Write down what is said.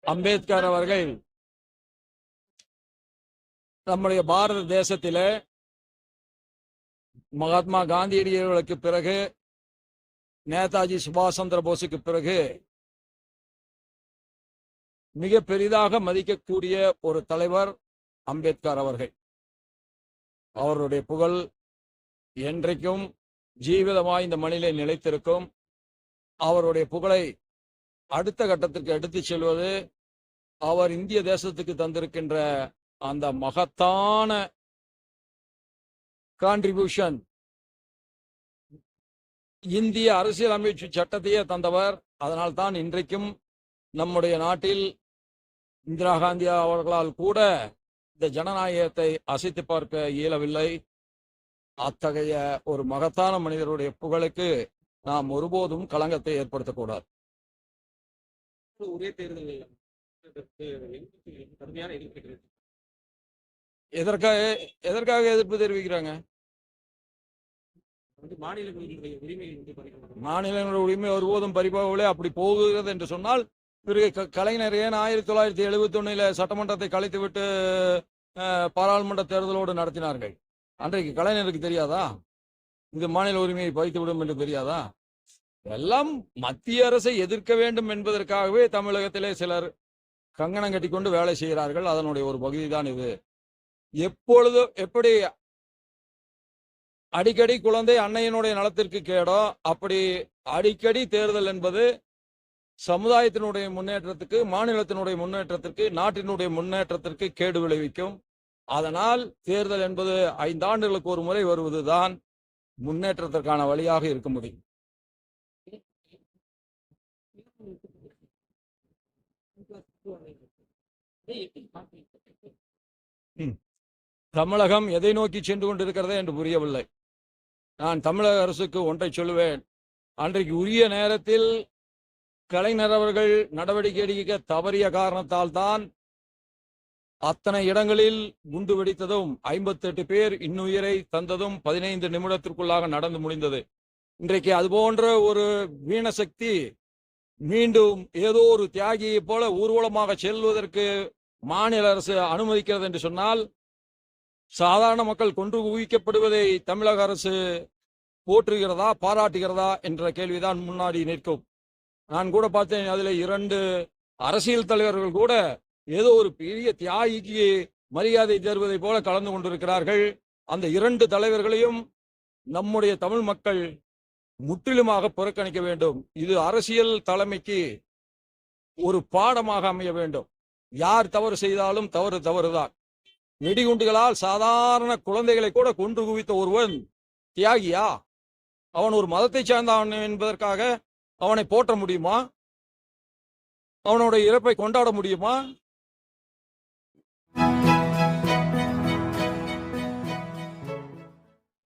அம்பேத்கர் அவர்கள் நம்முடைய பாரத தேசத்திலே மகாத்மா காந்தியடிகளுக்கு பிறகு, நேதாஜி சுபாஷ் சந்திர போஸுக்கு பிறகு மிக பெரிதாக மதிக்கக்கூடிய ஒரு தலைவர் அம்பேத்கர் அவர்கள். அவருடைய புகழ் என்றைக்கும் ஜீவிதமாய் இந்த மண்ணிலே நிலைத்திருக்கும். அவருடைய புகழை அடுத்த கட்டத்திற்கு எடுத்துச் செல்வது அவர் இந்திய தேசத்துக்கு தந்திருக்கின்ற அந்த மகத்தான கான்ட்ரிபியூஷன். இந்திய அரசியலமைப்பு சட்டத்தையே தந்தவர். அதனால்தான் இன்றைக்கும் நம்முடைய நாட்டில் இந்திரா காந்தி அவர்களால் கூட இந்த ஜனநாயகத்தை அசைத்து பார்க்க இயலவில்லை. அத்தகைய ஒரு மகத்தான மனிதருடைய புகழுக்கு நாம் ஒருபோதும் களங்கத்தை ஏற்படுத்தக்கூடாது. ஒரே தேர்தல் கடுமையான எதற்காக எதிர்ப்பு தெரிவிக்கிறாங்க? மாநிலங்களுடைய உரிமை ஒருபோதும் பறிபோகவில்லை. அப்படி போகிறது என்று சொன்னால் பிறகு கலைஞர் ஏன் 1971 சட்டமன்றத்தை கலைத்துவிட்டு பாராளுமன்ற தேர்தலோடு நடத்தினார்கள்? அன்றைக்கு கலைஞருக்கு தெரியாதா இது மாநில உரிமையை பறித்துவிடும் என்று தெரியாதா? எல்லாம் மத்திய அரசை எதிர்க்க வேண்டும் என்பதற்காகவே தமிழகத்திலே சிலர் கங்கணம் கட்டிக்கொண்டு வேலை செய்கிறார்கள். அதனுடைய ஒரு பகுதி தான் இது. எப்பொழுது எப்படி அடிக்கடி குழந்தை அன்னையினுடைய நலத்திற்கு கேடோ, அப்படி அடிக்கடி தேர்தல் என்பது சமுதாயத்தினுடைய முன்னேற்றத்துக்கு, மாநிலத்தினுடைய முன்னேற்றத்திற்கு, நாட்டினுடைய முன்னேற்றத்திற்கு கேடு விளைவிக்கும். அதனால் தேர்தல் என்பது 5 ஆண்டுகளுக்கு ஒரு முறை வருவதுதான் முன்னேற்றத்திற்கான வழியாக இருக்க முடியும். தமிழகம் எதை நோக்கி சென்று கொண்டிருக்கிறதே என்று புரியவில்லை. நான் தமிழக அரசுக்கு ஒன்றை சொல்லுவேன். அன்றைக்கு உரிய நேரத்தில் கலைஞர் அவர்கள் நடவடிக்கை எடுக்க தவறிய காரணத்தால் தான் அத்தனை இடங்களில் குண்டு வெடித்ததும் 58 பேர் இன்னுயிரை தந்ததும் 15 நிமிடத்திற்குள்ளாக நடந்து முடிந்தது. இன்றைக்கு அதுபோன்ற ஒரு வீணசக்தி மீண்டும் ஏதோ ஒரு தியாகியை போல ஊர்வலமாக செல்வதற்கு மாநில அரசு அனுமதிக்கிறது என்று சொன்னால், சாதாரண மக்கள் கொன்று குவிக்கப்படுவதை தமிழக அரசு போற்றுகிறதா, பாராட்டுகிறதா என்ற கேள்விதான் முன்னாடி நிற்கும். நான் கூட பார்த்தேன், அதில் 2 அரசியல் தலைவர்கள் கூட ஏதோ ஒரு பெரிய தியாகிக்கு மரியாதை தருவதை போல கலந்து கொண்டிருக்கிறார்கள். அந்த 2 தலைவர்களையும் நம்முடைய தமிழ் மக்கள் முற்றிலுமாக புறக்கணிக்க வேண்டும். இது அரசியல் தலைமைக்கு ஒரு பாடமாக அமைய வேண்டும். யார் தவறு செய்தாலும் தவறுதான். வெடிகுண்டுகளால் சாதாரண குழந்தைகளை கூட கொன்று குவித்த ஒருவன் தியாகியா? அவன் ஒரு மதத்தை சார்ந்தவன் என்பதற்காக அவனை போற்ற முடியுமா? அவனுடைய இறப்பை கொண்டாட முடியுமா?